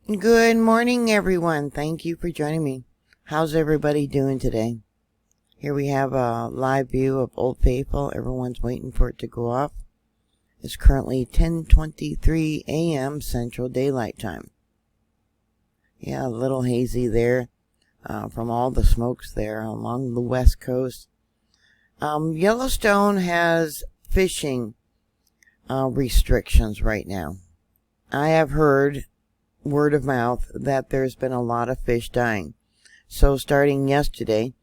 Good morning, everyone. Thank you for joining me. How's everybody doing today? Here we have a live view of Old Faithful. Everyone's waiting for it to go off. It's currently 10:23 a.m. Central Daylight Time. Yeah, a little hazy there from all the smokes there along the west coast. Yellowstone has fishing restrictions right now. I have heard word of mouth that there's been a lot of fish dying. So starting yesterday,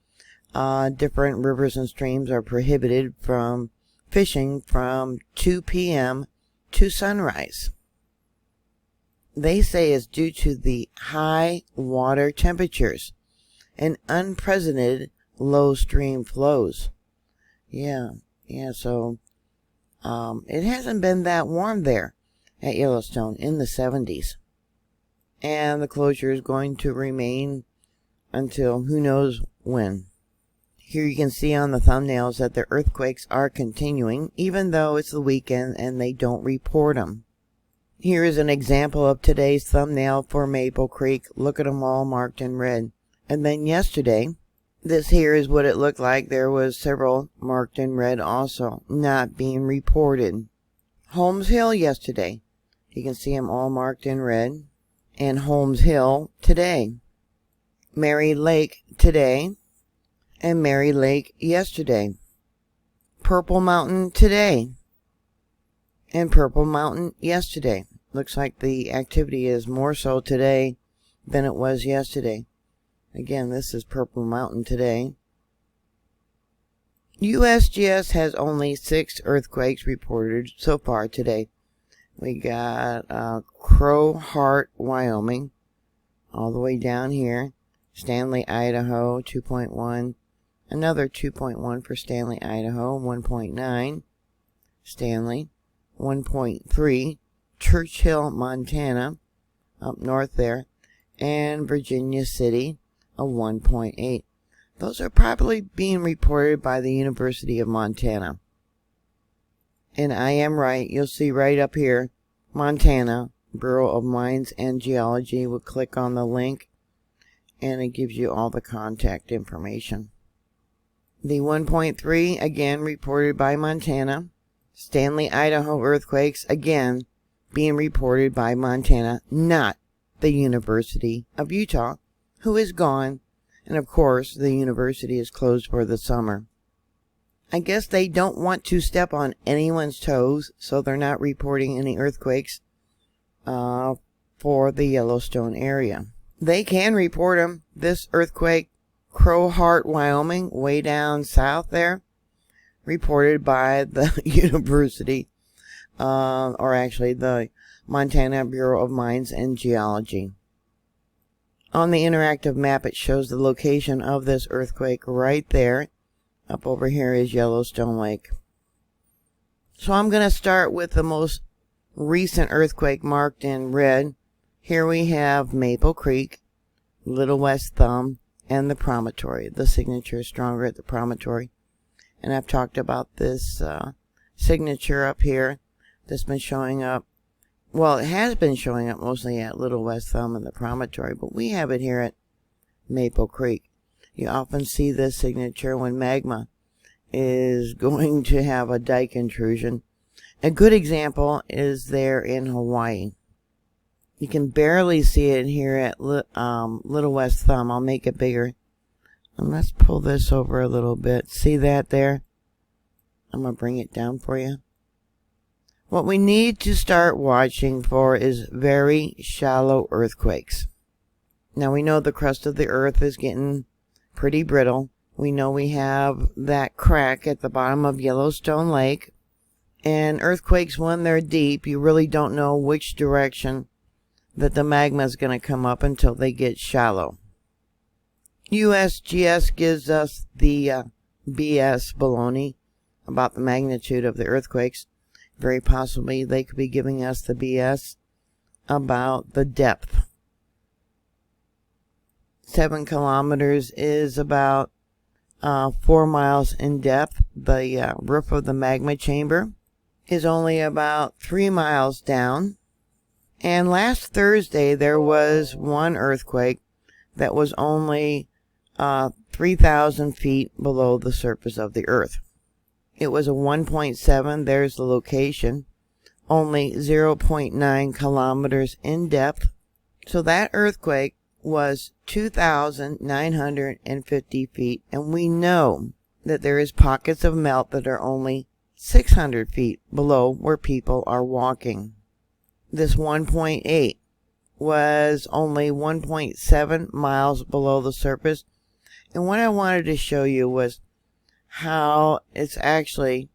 different rivers and streams are prohibited from fishing from 2 p.m. to sunrise. They say it's due to the high water temperatures and unprecedented low stream flows. Yeah, so it hasn't been that warm there at Yellowstone in the 70s. And the closure is going to remain until who knows when. Here you can see on the thumbnails that the earthquakes are continuing, even though it's the weekend and they don't report them. Here is an example of today's thumbnail for Maple Creek. Look at them all marked in red. And then yesterday, this here is what it looked like. There was several marked in red also, not being reported. Holmes Hill yesterday. You can see them all marked in red. And Holmes Hill today. Mary Lake today. And Mary Lake yesterday. Purple Mountain today. And Purple Mountain yesterday. Looks like the activity is more so today than it was yesterday. Again, this is Purple Mountain today. USGS has only 6 earthquakes reported so far today. We got Crowheart, Wyoming, all the way down here. Stanley, Idaho, 2.1. Another 2.1 for Stanley, Idaho, 1.9. Stanley, 1.3. Churchill, Montana, up north there. And Virginia City, a 1.8. Those are probably being reported by the University of Montana. And I am right. You'll see right up here, Montana, Bureau of Mines and Geology. We'll click on the link, and it gives you all the contact information. The 1.3, again, reported by Montana. Stanley, Idaho earthquakes, again, being reported by Montana, not the University of Utah, who is gone. And, of course, the university is closed for the summer. I guess they don't want to step on anyone's toes, so they're not reporting any earthquakes for the Yellowstone area. They can report them. This earthquake, Crowheart, Wyoming, way down south there, reported by the university, or actually the Montana Bureau of Mines and Geology. On the interactive map, it shows the location of this earthquake right there. Up over here is Yellowstone Lake. So I'm going to start with the most recent earthquake marked in red. Here we have Maple Creek, Little West Thumb, and the promontory. The signature is stronger at the promontory. And I've talked about this signature up here that's been showing up. Well, it has been showing up mostly at Little West Thumb and the promontory, but we have it here at Maple Creek. You often see this signature when magma is going to have a dike intrusion. A good example is there in Hawaii. You can barely see it here at Little West Thumb. I'll make it bigger. And let's pull this over a little bit. See that there? I'm going to bring it down for you. What we need to start watching for is very shallow earthquakes. Now we know the crust of the earth is getting pretty brittle. We know we have that crack at the bottom of Yellowstone Lake. And earthquakes, when they're deep, you really don't know which direction that the magma is going to come up until they get shallow. USGS gives us the BS baloney about the magnitude of the earthquakes. Very possibly they could be giving us the BS about the depth. 7 kilometers is about 4 miles in depth. The roof of the magma chamber is only about 3 miles down. And last Thursday, there was one earthquake that was only 3,000 feet below the surface of the earth. It was a 1.7, there's the location, only 0.9 kilometers in depth. So that earthquake was 2,950 feet, and we know that there is pockets of melt that are only 600 feet below where people are walking. This 1.8 was only 1.7 miles below the surface, and what I wanted to show you was how it's actually,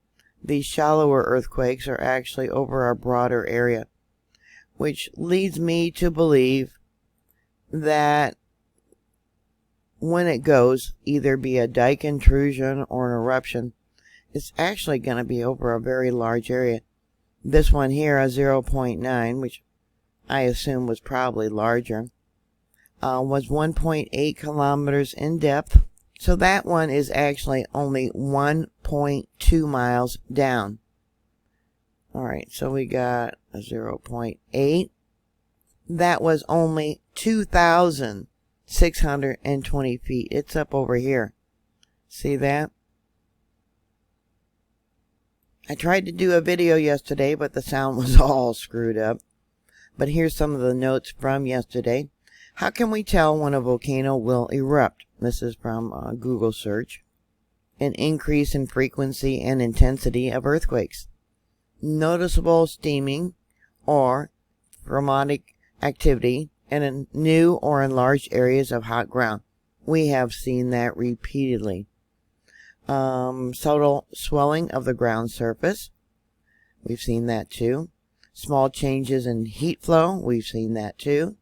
these shallower earthquakes are actually over a broader area, which leads me to believe that when it goes, either be a dike intrusion or an eruption, it's actually going to be over a very large area. This one here, a 0.9, which I assume was probably larger, was 1.8 kilometers in depth. So that one is actually only 1.2 miles down. Alright, so we got a 0.8. That was only 2,620 feet. It's up over here. See that? I tried to do a video yesterday, but the sound was all screwed up. But here's some of the notes from yesterday. How can we tell when a volcano will erupt? This is from Google search. An increase in frequency and intensity of earthquakes. Noticeable steaming or harmonic activity in new or enlarged areas of hot ground. We have seen that repeatedly. Subtle swelling of the ground surface. We've seen that too. Small changes in heat flow. We've seen that too.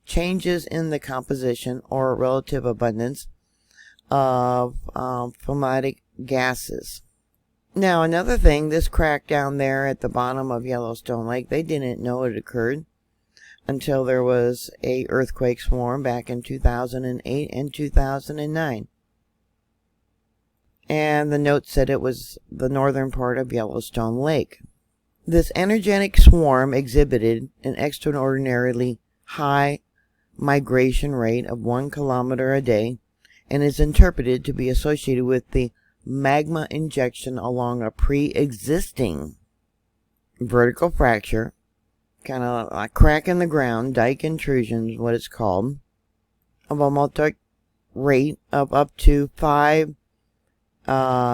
Changes in the composition or relative abundance of phlegmatic gases. Now, another thing, this crack down there at the bottom of Yellowstone Lake, they didn't know it occurred until there was a earthquake swarm back in 2008 and 2009. And the note said it was the northern part of Yellowstone Lake. This energetic swarm exhibited an extraordinarily high migration rate of 1 kilometer a day and is interpreted to be associated with the magma injection along a pre-existing vertical fracture, kind of like a crack in the ground, dike intrusion is what it's called, of a multi rate of up to 5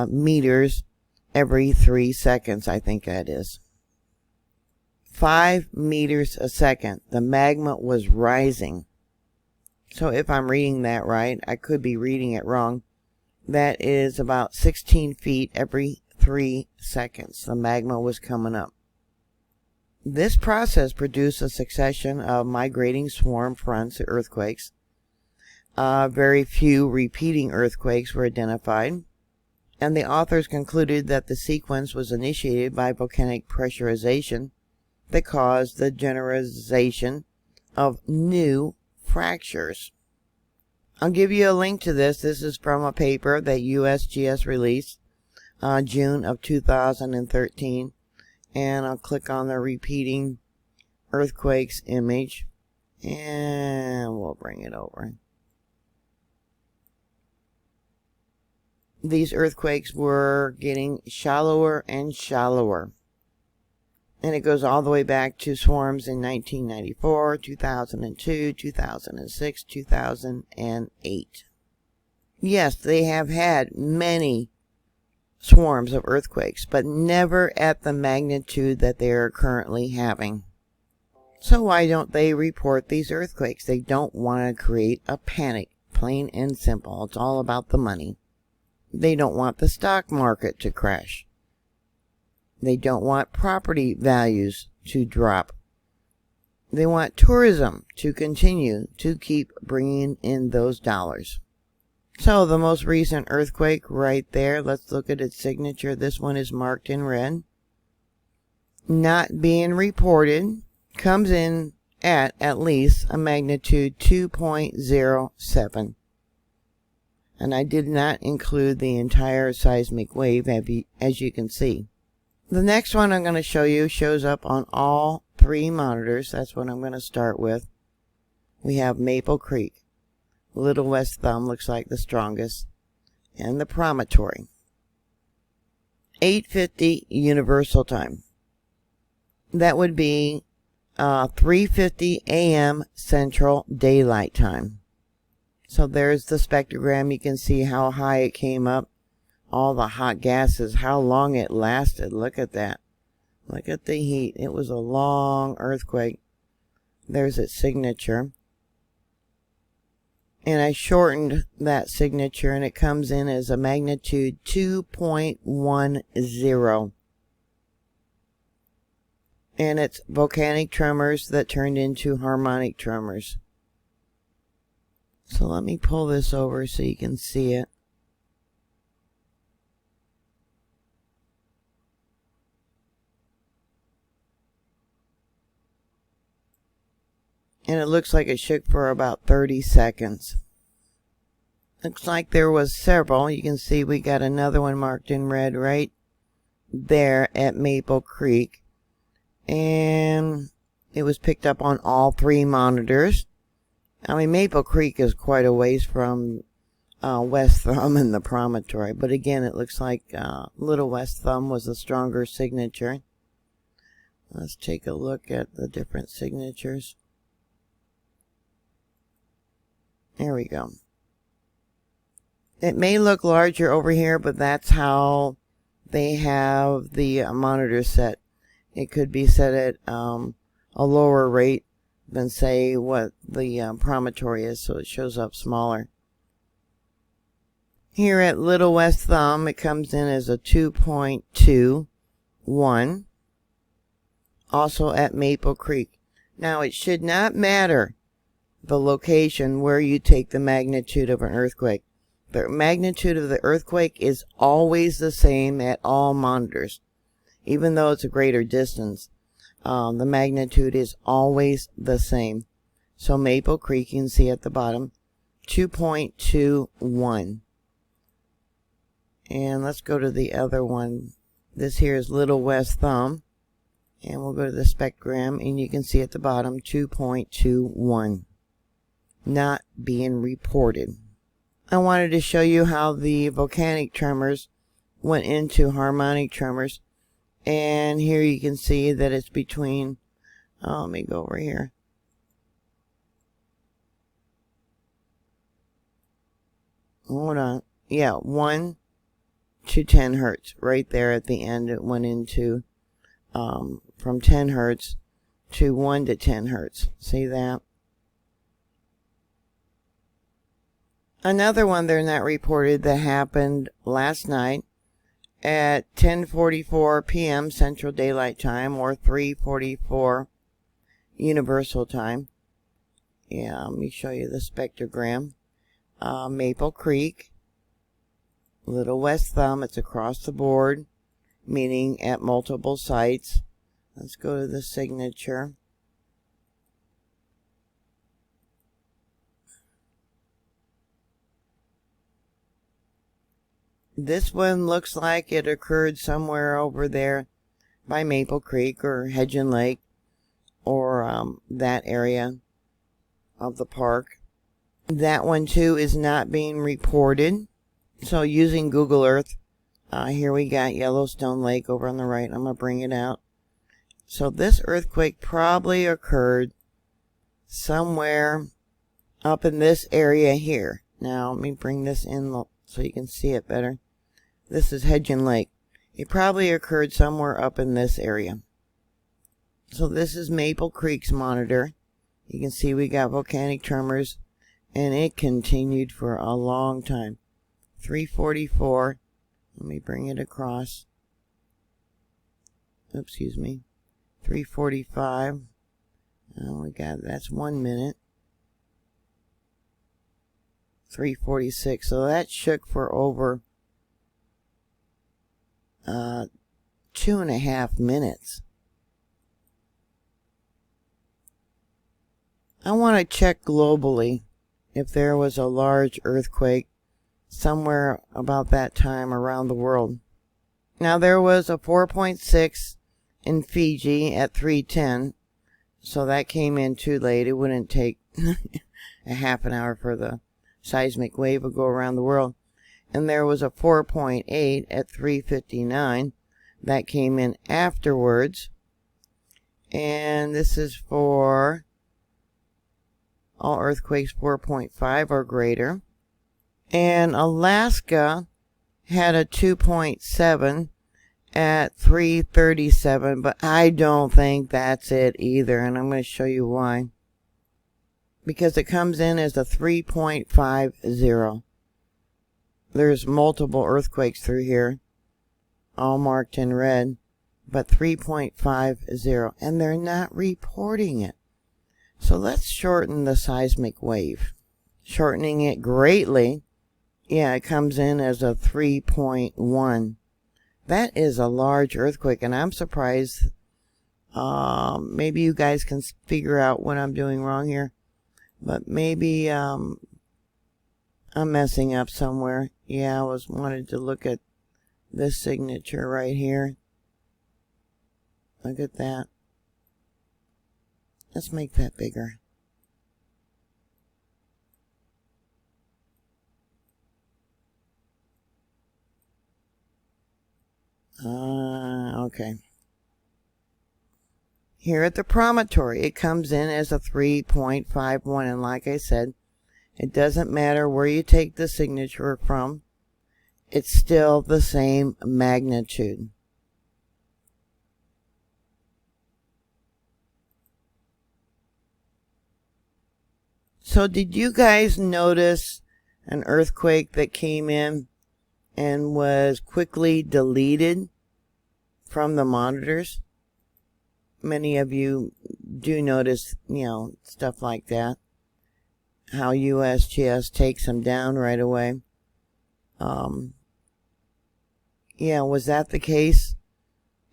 meters every 3 seconds, I think that is. 5 meters a second. The magma was rising. So if I'm reading that right, I could be reading it wrong. That is about 16 feet every 3 seconds. The magma was coming up. This process produced a succession of migrating swarm fronts, earthquakes. Very few repeating earthquakes were identified. And the authors concluded that the sequence was initiated by volcanic pressurization that caused the generation of new fractures. I'll give you a link to this. This is from a paper that USGS released June of 2013. And I'll click on the repeating earthquakes image. And we'll bring it over. These earthquakes were getting shallower and shallower. And it goes all the way back to swarms in 1994, 2002, 2006, 2008. Yes, they have had many swarms of earthquakes, but never at the magnitude that they are currently having. So why don't they report these earthquakes? They don't want to create a panic, plain and simple. It's all about the money. They don't want the stock market to crash. They don't want property values to drop. They want tourism to continue to keep bringing in those dollars. So the most recent earthquake right there, let's look at its signature. This one is marked in red. Not being reported, comes in at least a magnitude 2.07. And I did not include the entire seismic wave, as you can see. The next one I'm going to show you shows up on all three monitors. That's what I'm going to start with. We have Maple Creek. Little West Thumb looks like the strongest. And the promontory. 8:50 Universal Time. That would be 3:50 a.m. Central Daylight Time. So there's the spectrogram. You can see how high it came up. All the hot gases, how long it lasted. Look at that. Look at the heat. It was a long earthquake. There's its signature. And I shortened that signature, and it comes in as a magnitude 2.10. And it's volcanic tremors that turned into harmonic tremors. So let me pull this over so you can see it. And it looks like it shook for about 30 seconds. Looks like there was several. You can see we got another one marked in red right there at Maple Creek. And it was picked up on all three monitors. I mean, Maple Creek is quite a ways from West Thumb and the promontory. But again, it looks like Little West Thumb was a stronger signature. Let's take a look at the different signatures. There we go. It may look larger over here, but that's how they have the monitor set. It could be set at a lower rate than, say, what the promontory is, so it shows up smaller. Here at Little West Thumb, it comes in as a 2.21. Also at Maple Creek. Now, it should not matter the location where you take the magnitude of an earthquake. The magnitude of the earthquake is always the same at all monitors. Even though it's a greater distance, the magnitude is always the same. So Maple Creek, you can see at the bottom, 2.21. And let's go to the other one. This here is Little West Thumb. And we'll go to the spectrogram, and you can see at the bottom, 2.21. Not being reported. I wanted to show you how the volcanic tremors went into harmonic tremors. And here you can see that it's between, let me go over here. Hold on. Yeah, 1 to 10 hertz. Right there at the end, it went into, from 10 hertz to 1 to 10 hertz. See that? Another one they're not reported that happened last night at 10:44 p.m. Central Daylight Time, or 3:44 Universal Time. Yeah, let me show you the spectrogram. Maple Creek, Little West Thumb, it's across the board, meaning at multiple sites. Let's go to the signature. This one looks like it occurred somewhere over there by Maple Creek or Hedgen Lake, or that area of the park. That one too is not being reported. So using Google Earth, here we got Yellowstone Lake over on the right. I'm going to bring it out. So this earthquake probably occurred somewhere up in this area here. Now let me bring this in so you can see it better. This is Hedgen Lake. It probably occurred somewhere up in this area. So this is Maple Creek's monitor. You can see we got volcanic tremors, and it continued for a long time. 3:44. Let me bring it across. Oops, excuse me. 3:45. Oh, we got, that's 1 minute. 3:46. So that shook for over 2.5 minutes. I want to check globally if there was a large earthquake somewhere about that time around the world. Now there was a 4.6 in Fiji at 3:10 So that came in too late. It wouldn't take a half an hour for the seismic wave to go around the world. And there was a 4.8 at 3:59 that came in afterwards. And this is for all earthquakes 4.5 or greater. And Alaska had a 2.7 at 3:37, but I don't think that's it either, and I'm going to show you why. Because it comes in as a 3.50. There's multiple earthquakes through here, all marked in red, but 3.50, and they're not reporting it. So let's shorten the seismic wave. Shortening it greatly, yeah, it comes in as a 3.1. That is a large earthquake, and I'm surprised. Maybe you guys can figure out what I'm doing wrong here. But maybe I'm messing up somewhere. Yeah, I wanted to look at this signature right here. Look at that. Let's make that bigger. Okay. Here at the promontory, it comes in as a 3.51, and like I said, it doesn't matter where you take the signature from, it's still the same magnitude. So did you guys notice an earthquake that came in and was quickly deleted from the monitors? Many of you do notice, stuff like that. How USGS takes them down right away. Yeah, was that the case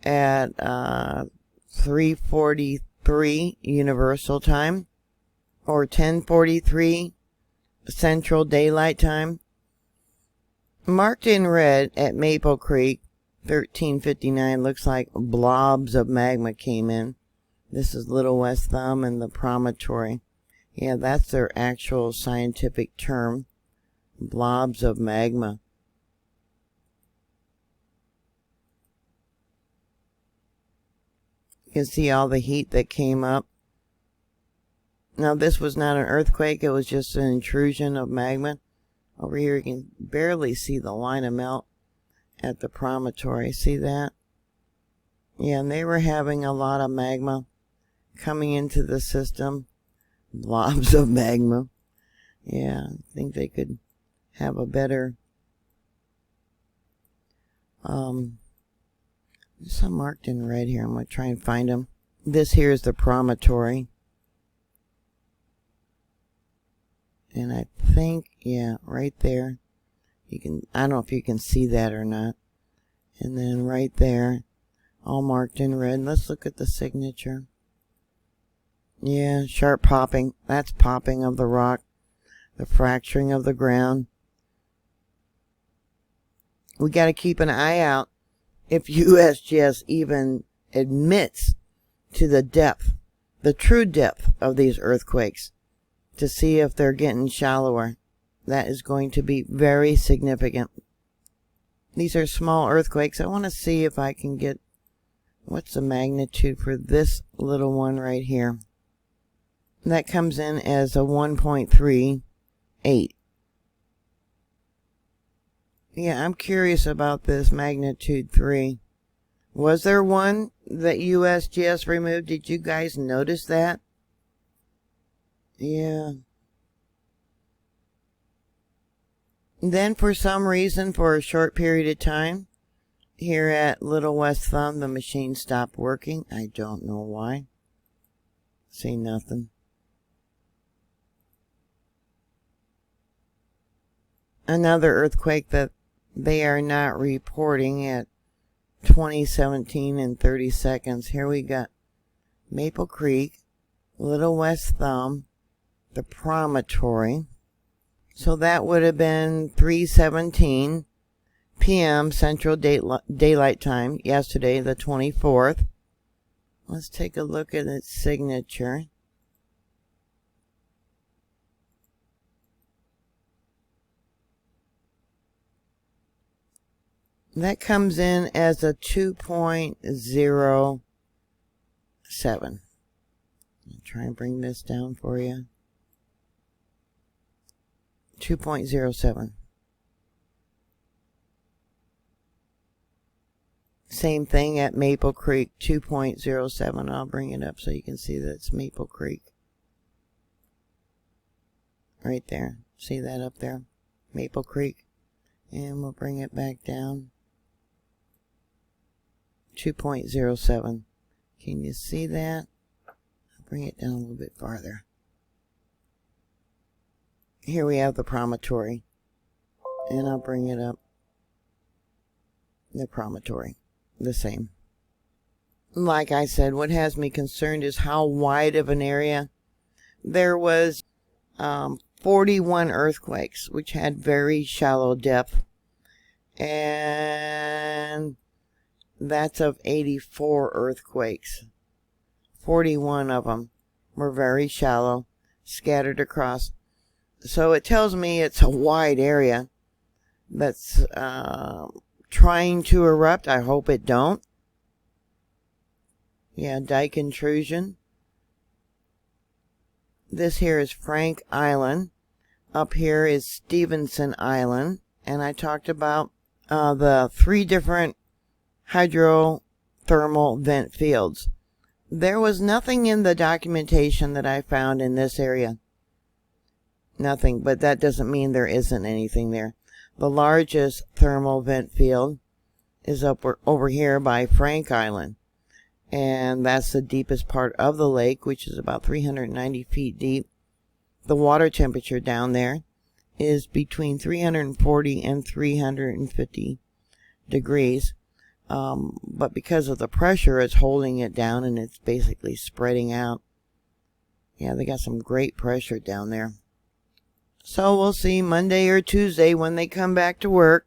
at 3:43 Universal Time? Or 10:43 Central Daylight Time? Marked in red at Maple Creek, 13:59, looks like blobs of magma came in. This is Little West Thumb and the promontory. Yeah, that's their actual scientific term. Blobs of magma. You can see all the heat that came up. Now, this was not an earthquake. It was just an intrusion of magma. Over here, you can barely see the line of melt at the promontory. See that? Yeah, and they were having a lot of magma coming into the system. Blobs of magma. Yeah, I think they could have a better... some marked in red here. I'm going to try and find them. This here is the promontory. And I think, yeah, right there, you can, I don't know if you can see that or not. And then right there, all marked in red. Let's look at the signature. Yeah, sharp popping. That's popping of the rock. The fracturing of the ground. We got to keep an eye out if USGS even admits to the depth, the true depth of these earthquakes, to see if they're getting shallower. That is going to be very significant. These are small earthquakes. I want to see if I can get, what's the magnitude for this little one right here. That comes in as a 1.38. Yeah, I'm curious about this magnitude 3. Was there one that USGS removed? Did you guys notice that? Yeah. Then for some reason, for a short period of time, here at Little West Thumb, the machine stopped working. I don't know why. See nothing. Another earthquake that they are not reporting at 2017 and 30 seconds. Here we got Maple Creek, Little West Thumb, the promontory. So that would have been 3:17 p.m. Central Daylight Time yesterday, the 24th. Let's take a look at its signature. That comes in as a 2.07. I'll try and bring this down for you. 2.07. Same thing at Maple Creek, 2.07. I'll bring it up so you can see that it's Maple Creek. Right there. See that up there? Maple Creek. And we'll bring it back down. 2.07. Can you see that? I'll bring it down a little bit farther. Here we have the promontory. And I'll bring it up. The promontory. The same. Like I said, what has me concerned is how wide of an area. There was 41 earthquakes, which had very shallow depth. And that's of 84 earthquakes. 41 of them were very shallow, scattered across. So it tells me it's a wide area that's trying to erupt. I hope it don't. Yeah, dike intrusion. This here is Frank Island. Up here is Stevenson Island. And I talked about the 3 different hydrothermal vent fields. There was nothing in the documentation that I found in this area. Nothing, but that doesn't mean there isn't anything there. The largest thermal vent field is over here by Frank Island. And that's the deepest part of the lake, which is about 390 feet deep. The water temperature down there is between 340 and 350 degrees. But because of the pressure, it's holding it down and it's basically spreading out. Yeah, they got some great pressure down there. So we'll see Monday or Tuesday when they come back to work,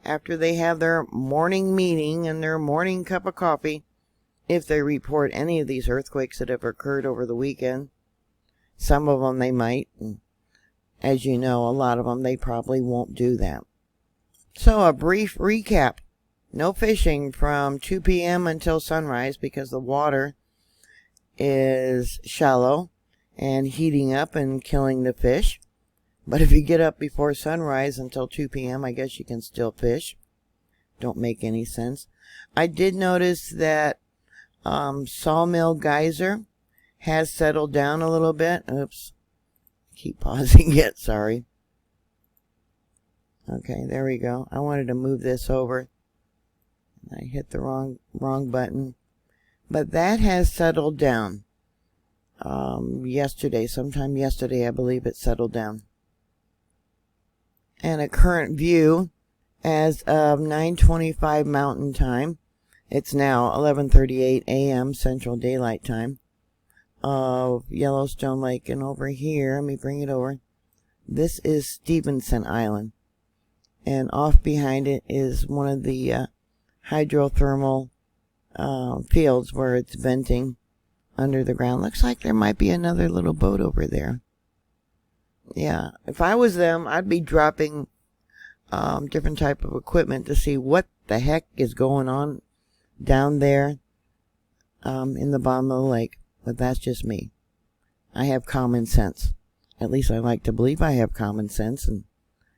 after they have their morning meeting and their morning cup of coffee, if they report any of these earthquakes that have occurred over the weekend. Some of them they might, and as you know, a lot of them they probably won't do that. So a brief recap. No fishing from 2 p.m. until sunrise because the water is shallow and heating up and killing the fish. But if you get up before sunrise until 2 p.m., I guess you can still fish. Don't make any sense. I did notice that Sawmill Geyser has settled down a little bit. Oops. Keep pausing it, sorry. Okay, there we go. I wanted to move this over. I hit the wrong button. But that has settled down. Sometime yesterday, I believe it settled down. And a current view as of 9:25 Mountain Time. It's now 11:38 a.m. Central Daylight Time of Yellowstone Lake. And over here, let me bring it over. This is Stevenson Island. And off behind it is one of the hydrothermal fields where it's venting under the ground. Looks like there might be another little boat over there. Yeah, if I was them, I'd be dropping different type of equipment to see what the heck is going on down there in the bottom of the lake. But that's just me. I have common sense. At least I like to believe I have common sense. And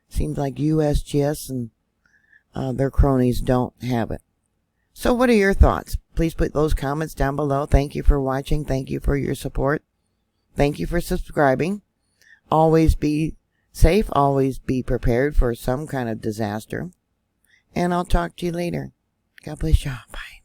it seems like USGS and their cronies don't have it. So what are your thoughts? Please put those comments down below. Thank you for watching. Thank you for your support. Thank you for subscribing. Always be safe. Always be prepared for some kind of disaster. And I'll talk to you later. God bless you. Bye.